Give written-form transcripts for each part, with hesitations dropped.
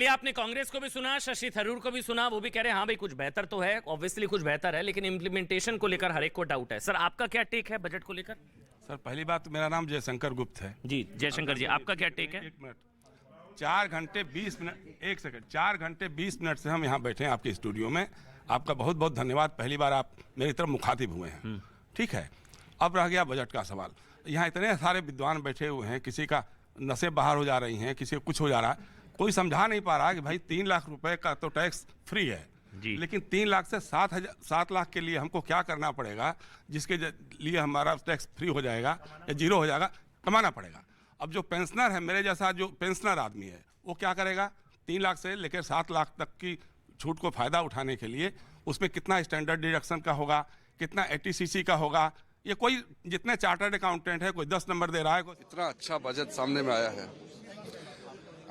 आपने कांग्रेस को भी सुना, शशि थरूर को भी सुना, वो भी कह रहे हैं हाँ भाई कुछ बेहतर तो है, ऑब्वियसली कुछ बेहतर है, लेकिन इंप्लीमेंटेशन को लेकर हर एक को डाउट है। सर आपका क्या टेक है बजट को लेकर? सर पहली बात तो मेरा नाम जयशंकर गुप्त है जी जयशंकर जी, आपका क्या टेक है? एक मिनट, 4 घंटे 20 मिनट, एक सेकंड, 4 घंटे 20 मिनट से हम यहाँ बैठे हैं आपके स्टूडियो में। आपका बहुत बहुत धन्यवाद, पहली बार आप मेरी तरफ मुखातिब हुए हैं। ठीक है, अब रह गया बजट का सवाल। यहाँ इतने सारे विद्वान बैठे हुए हैं, किसी का नसें बाहर हो जा रही हैं, किसी को कुछ हो जा रहा है, कोई समझा नहीं पा रहा कि भाई 3 लाख रुपए का तो टैक्स फ्री है, लेकिन 3 लाख से 7 लाख के लिए हमको क्या करना पड़ेगा, जिसके लिए हमारा टैक्स फ्री हो जाएगा या जीरो हो जाएगा, कमाना पड़ेगा। अब जो पेंशनर है, मेरे जैसा जो पेंशनर आदमी है, वो क्या करेगा? 3 लाख से लेकर 7 लाख तक की छूट को फायदा उठाने के लिए उसमें कितना स्टैंडर्ड डिडक्शन का होगा, कितना ATCC का होगा, ये कोई जितने चार्टर्ड अकाउंटेंट है कोई 10 नंबर दे रहा है, कोई इतना अच्छा बजट सामने में आया है।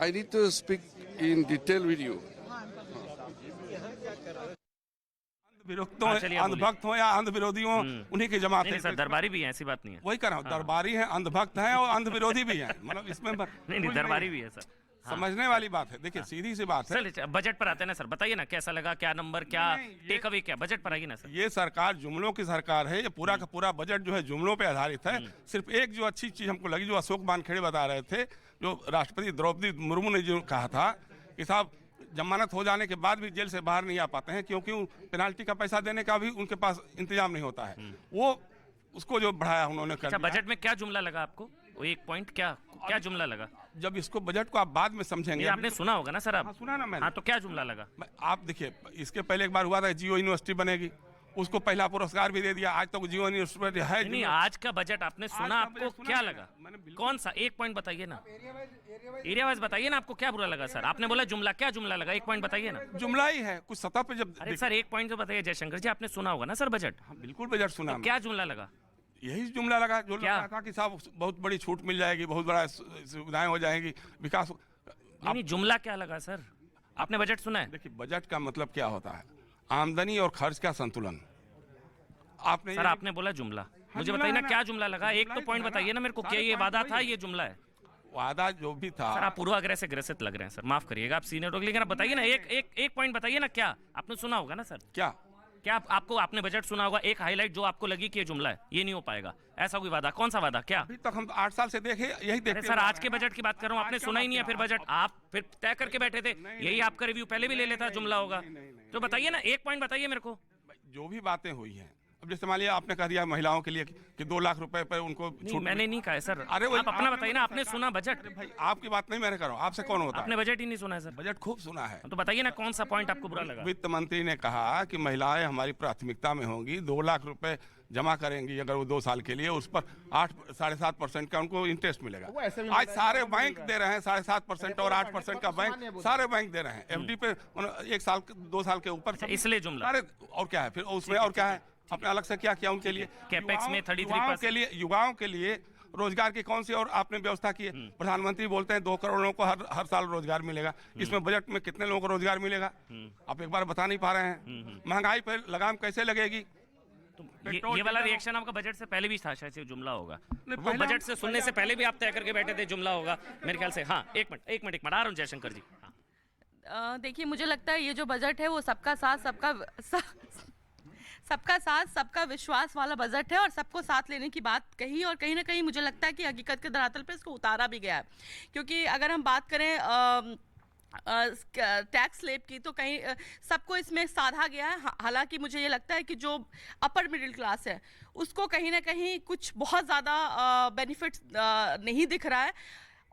I need to speak in detail with you. विरोध हो, अंधभक्त हो या अंध विरोधी हो, उन्हीं की जमात है। सर दरबारी भी है, ऐसी बात नहीं है। वही कर रहा हूँ, दरबारी है, अंधभक्त है और अंध विरोधी भी है, मतलब इसमें नहीं दरबारी भी है सर, समझने वाली बात है। देखिए सीधी सी बात है। चलिए बजट पर आते हैं ना सर, बताइए ना कैसा लगा, क्या नंबर, क्या टेक अवे, क्या बजट पर आइए ना सर। ये सरकार जुमलों की सरकार है, ये पूरा का पूरा बजट जो है जुमलों पे आधारित है। सिर्फ एक जो अच्छी चीज हमको लगी, जो अशोक वानखेड़े बता रहे थे, जो राष्ट्रपति द्रौपदी मुर्मू ने जो कहा था कि साहब जमानत हो जाने के बाद भी जेल से बाहर नहीं आ पाते हैं क्योंकि पेनाल्टी का पैसा देने का भी उनके पास इंतजाम नहीं होता है, वो उसको जो बढ़ाया उन्होंने कर। अच्छा, बजट में क्या जुमला लगा आपको? वो एक पॉइंट क्या जुमला लगा? जब इसको बजट को आप बाद में समझेंगे, आपने सुना होगा ना सर आप? हाँ, सुना ना मैंने। हाँ, तो क्या जुमला लगा? आप देखिए, इसके पहले एक बार हुआ था जियो यूनिवर्सिटी बनेगी, उसको पहला पुरस्कार भी दे दिया, आज तक जियो यूनिवर्सिटी है नहीं। आज का बजट आपने सुना, आपको क्या लगा? कौन सा एक पॉइंट बताइए ना, एरिया वाइज बताइए ना, आपको क्या बुरा लगा? सर आपने बोला जुमला, क्या जुमला लगा? एक पॉइंट बताइए ना। जुमला ही है, कुछ सतह पे जब। अरे सर एक पॉइंट तो बताइए जयशंकर जी, आपने सुना होगा ना सर बजट? बिल्कुल बजट सुना। क्या जुमला लगा? यही जुमला लगा जो लगा था कि साहब बहुत बड़ी छूट मिल जाएगी, बहुत बड़ा सुविधाएं हो जाएंगी, विकास। नहीं, जुमला क्या लगा सर? आपने बजट सुना है? देखिए बजट का मतलब क्या होता है, आमदनी और खर्च का संतुलन। आपने सर आपने बोला जुमला, मुझे बताइए ना क्या जुमला लगा? एक तो पॉइंट बताइए ना मेरे को, क्या ये वादा था, ये जुमला है? वादा जो भी था। सर आप पूर्वाग्रह से ग्रसित लग रहे हैं सर, माफ करिएगा, आप सीनियर हो, लेकिन आप बताइए ना एक पॉइंट बताइए ना, क्या आपने सुना होगा ना सर? क्या आपको, आपने बजट सुना होगा, एक हाईलाइट जो आपको लगी कि ये जुमला है, ये नहीं हो पाएगा, ऐसा कोई वादा? कौन सा वादा? क्या अभी तक हम 8 साल से देखे यही देखते। सर आज के बजट की बात कर रहा हूँ, आपने सुना ही नहीं है फिर बजट, आप फिर तय करके बैठे थे। यही आपका रिव्यू पहले भी ले लेता जुमला होगा, तो बताइए ना, एक पॉइंट बताइए मेरे को। जो भी बातें हुई हैं, अब जैसे मान लिया आपने कह दिया महिलाओं के लिए कि 2 लाख रुपए पर उनको छूट। मैंने नहीं कहा है सर, अरे आप अपना बताइए ना, आपने सुना बजट? भाई आपकी बात नहीं मैंने कर रहा हूँ, आपसे कौन होता है? आपने बजट ही नहीं सुना है सर? बजट खूब सुना है। तो बताइए ना कौन सा पॉइंट आपको बुरा लगा? वित्त मंत्री ने कहा कि महिलाएं हमारी प्राथमिकता में होंगी, 2 लाख रुपए जमा करेंगी अगर वो 2 साल के लिए, उस पर 8-7.5% का उनको इंटरेस्ट मिलेगा। आज सारे बैंक दे रहे हैं 7.5% और 8% का बैंक, सारे बैंक दे रहे हैं FD पे 1 साल 2 साल के ऊपर। इसलिए जुमला। अरे और क्या है फिर उसमें, और क्या है? अपने अलग से क्या किया उनके लिए? कैपेक्स में 33% युवाओं के लिए रोजगार की कौन सी और आपने व्यवस्था की है? प्रधानमंत्री बोलते हैं 2 करोड़ लोगों को हर साल रोजगार मिलेगा, इसमें बजट में कितने लोगों को रोजगार मिलेगा? आप एक बार बता नहीं पा रहे हैं। महंगाई पर लगाम कैसे लगेगी? ये वाला रिएक्शन आपका बजट से पहले भी था, शायद से जुमला होगा, वो बजट से सुनने से पहले भी आप तय करके बैठे थे जुमला होगा मेरे ख्याल से। हाँ एक मिनट आ रहा हूँ जयशंकर जी। देखिए मुझे लगता है ये जो बजट है वो सबका साथ सबका विश्वास वाला बजट है, और सबको साथ लेने की बात कही, और कहीं ना कहीं मुझे लगता है कि हकीकत के धरातल पे इसको उतारा भी गया है। क्योंकि अगर हम बात करें टैक्स स्लैब की, तो कहीं सबको इसमें साधा गया है। हालांकि मुझे ये लगता है कि जो अपर मिडिल क्लास है उसको कहीं ना कहीं कुछ बहुत ज़्यादा बेनिफिट्स नहीं दिख रहा है,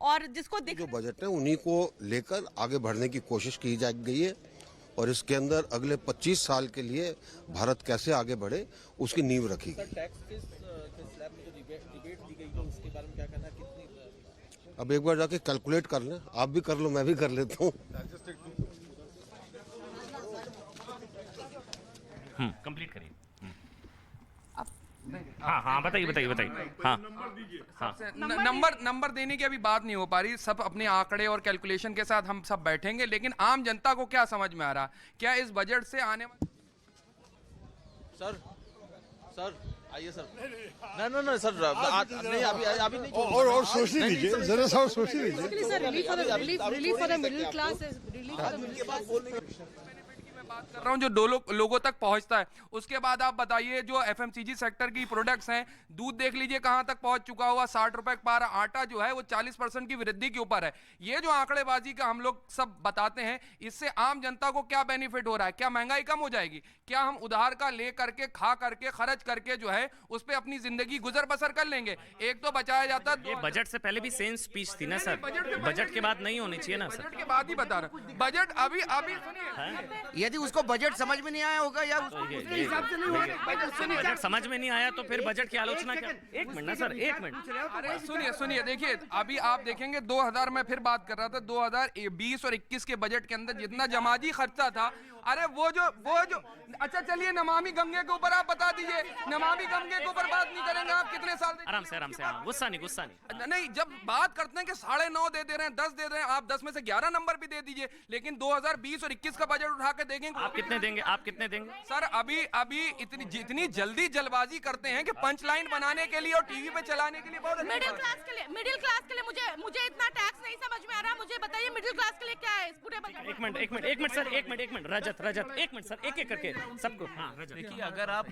और जिसको जो बजट है उन्हीं को लेकर आगे बढ़ने की कोशिश की जा गई है, और इसके अंदर अगले 25 साल के लिए भारत कैसे आगे बढ़े उसकी नींव रखी गई। अब एक बार जाके कैलकुलेट कर लें, आप भी कर लो, मैं भी कर लेता हूँ। कंप्लीट करिए। हाँ बताइए। हाँ नंबर देने की अभी बात नहीं हो पा रही, सब अपने आंकड़े और कैलकुलेशन के साथ हम सब बैठेंगे, लेकिन आम जनता को क्या समझ में आ रहा, क्या इस बजट से आने सर आइए सर। नहीं सर, नहीं अभी नहीं। और सोचने दीजिए, जरा सा और सोचने दीजिए। Relief for the middle class, relief for the middle class बात कर रहा हूं जो लोगों तक पहुंचता है। उसके बाद आप बताइए जो एफएमसीजी सेक्टर की प्रोडक्ट्स हैं, दूध देख लीजिए कहां तक पहुंच चुका हुआ, 60 रुपए पार। आटा जो है वो 40% की वृद्धि के ऊपर है। ये जो आंकड़ेबाजी का हम लोग सब बताते हैं, इससे आम जनता को क्या बेनिफिट हो रहा है? क्या महंगाई कम हो जाएगी? क्या हम उधार का ले करके, खा करके, खर्च करके जो है उस पर अपनी जिंदगी गुजर बसर कर लेंगे? एक तो बचाया जाता है। ये बजट से पहले भी सेम स्पीच थी ना सर, बजट के बाद नहीं होनी चाहिए ना सर। बजट के बाद ही बता रहा हूं। बजट अभी सुनिए, यदि उसको बजट समझ में नहीं आया होगा या उसके हिसाब से नहीं होगा। बजट समझ में नहीं आया तो फिर बजट की आलोचना क्या? एक मिनट ना सर, एक मिनट। अरे सुनिए, देखिए अभी आप देखेंगे 2000 में फिर बात कर रहा था, 2020 और 21 के बजट के अंदर जितना जमाजी खर्चा था, अरे वो जो अच्छा चलिए नमामि गंगे के ऊपर आप बता दीजिए। नमामि गंगे के ऊपर बात नहीं करेंगे आप कितने साल? आराम से गुस्सा नहीं। नहीं, जब बात करते हैं कि 9.5 दे रहे हैं, 10 दे रहे हैं, आप 10 में से 11 नंबर भी दे दीजिए, लेकिन 2020 और 21 का बजट उठा के देखेंगे आप कितने देंगे? सर अभी इतनी जल्दी जल्दबाजी करते हैं कि पंच लाइन बनाने के लिए और टीवी पे चलाने के लिए बहुत मिडिल क्लास के लिए मुझे इतना टैक्स नहीं समझ में आ रहा। मुझे बताइए मिडिल क्लास के लिए क्या है इस पूरे बजट? एक मिनट सर, एक मिनट रजत, एक मिनट सर, एक करके सबको। हाँ रजत, देखिए अगर आप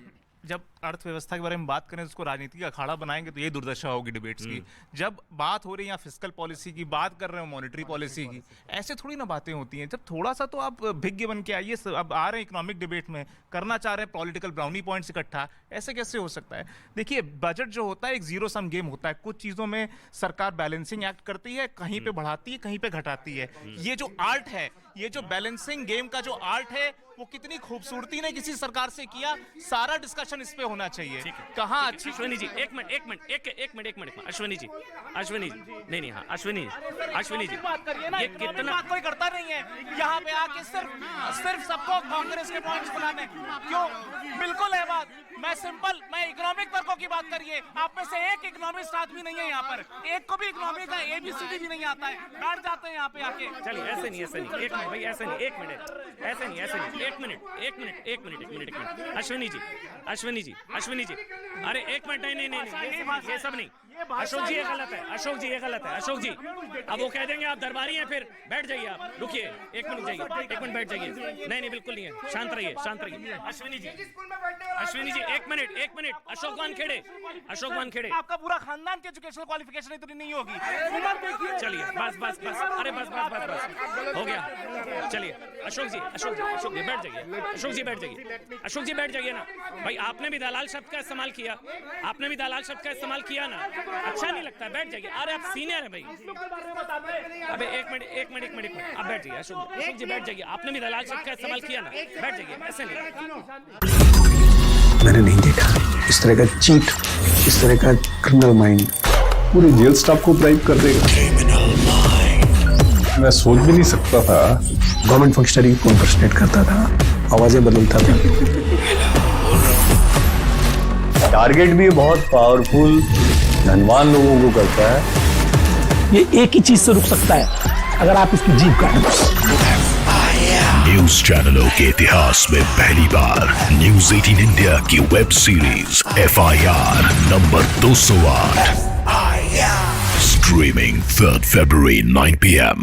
जब अर्थव्यवस्था के बारे में बात करें उसको राजनीति का अखाड़ा बनाएंगे तो ये दुर्दशा होगी डिबेट्स की। जब बात हो रही है फिस्कल पॉलिसी की, बात कर रहे हो मॉनेटरी पॉलिसी की, ऐसे थोड़ी ना बातें होती हैं। जब थोड़ा सा तो आप भिज्ञ बन के आइए। अब आ रहे हैं इकोनॉमिक डिबेट में, करना चाह रहे हैं पॉलिटिकल ब्राउनी पॉइंट्स इकट्ठा, ऐसे कैसे हो सकता है? देखिए बजट जो होता है एक जीरो सम गेम होता है। कुछ चीज़ों में सरकार बैलेंसिंग एक्ट करती है, कहीं पे बढ़ाती है, कहीं पे घटाती है। ये जो आर्ट है, ये जो बैलेंसिंग गेम का जो आर्ट है, वो कितनी खूबसूरती ने किसी सरकार से किया, सारा डिस्कशन इस पे होना चाहिए। कहाँ अच्छी अश्विनी जी एक मिनट अश्विनी जी नहीं हाँ अश्विनी जी बात करिए ना, इकोनॉमिक बात कोई करता नहीं है यहाँ पे आके सिर्फ सबको कांग्रेस के पॉइंट्स बनाने क्यों? बिल्कुल है बात। मैं इकोनॉमिक तर्कों की बात करिए। आप में से एक इकोनॉमिस्ट आदमी नहीं है यहाँ पर, एक को भी इकोनॉमिक का ABCD भी नहीं आता है, बैठ जाते हैं यहाँ पे आके। चलिए ऐसे नहीं एक मिनट भाई, ऐसे नहीं एक मिनट अश्विनी जी अरे एक मिनट नहीं ये सब नहीं। अशोक जी ये गलत है अशोक जी अब वो कह देंगे आप दरबारी हैं, फिर बैठ जाइए आप, रुकिए एक मिनट बैठ जाइए। नहीं बिल्कुल नहीं है, शांत रहिए। अश्विनी जी एक मिनट अशोक वानखेड़े आपका पूरा खानदान की एजुकेशनल क्वालिफिकेशन इतनी नहीं होगी। चलिए बस अरे बस हो गया। चलिए अशोक जी बैठ जाइए ना भाई। आपने भी दलाल शब्द का इस्तेमाल किया ना, अच्छा नहीं लगता, बैठ जाइए। अरे आप सीनियर है भाई। अबे एक मिनट आप बैठ जाइए। अशोक जी बैठ जाइए, आपने भी दलाल शब्द का इस्तेमाल किया ना, बैठ जाइए। ऐसे नहीं, मैंने नहीं देखा इस तरह का चीट, इस तरह का क्रिमिनल माइंड पूरे जेल स्टाफ को ब्राइब कर देगा। मैं सोच भी नहीं सकता था। गवर्नमेंट फंक्शनरी को इम्पर्सनेट करता था, आवाजें बदलता था। टारगेट भी बहुत पावरफुल धनवान लोगों को करता है। ये एक ही चीज से रुक सकता है, अगर आप इसकी जीभ काट दो। न्यूज चैनलों के इतिहास में पहली बार न्यूज 18 इंडिया की web series FIR number 208 streaming 3rd February 9 PM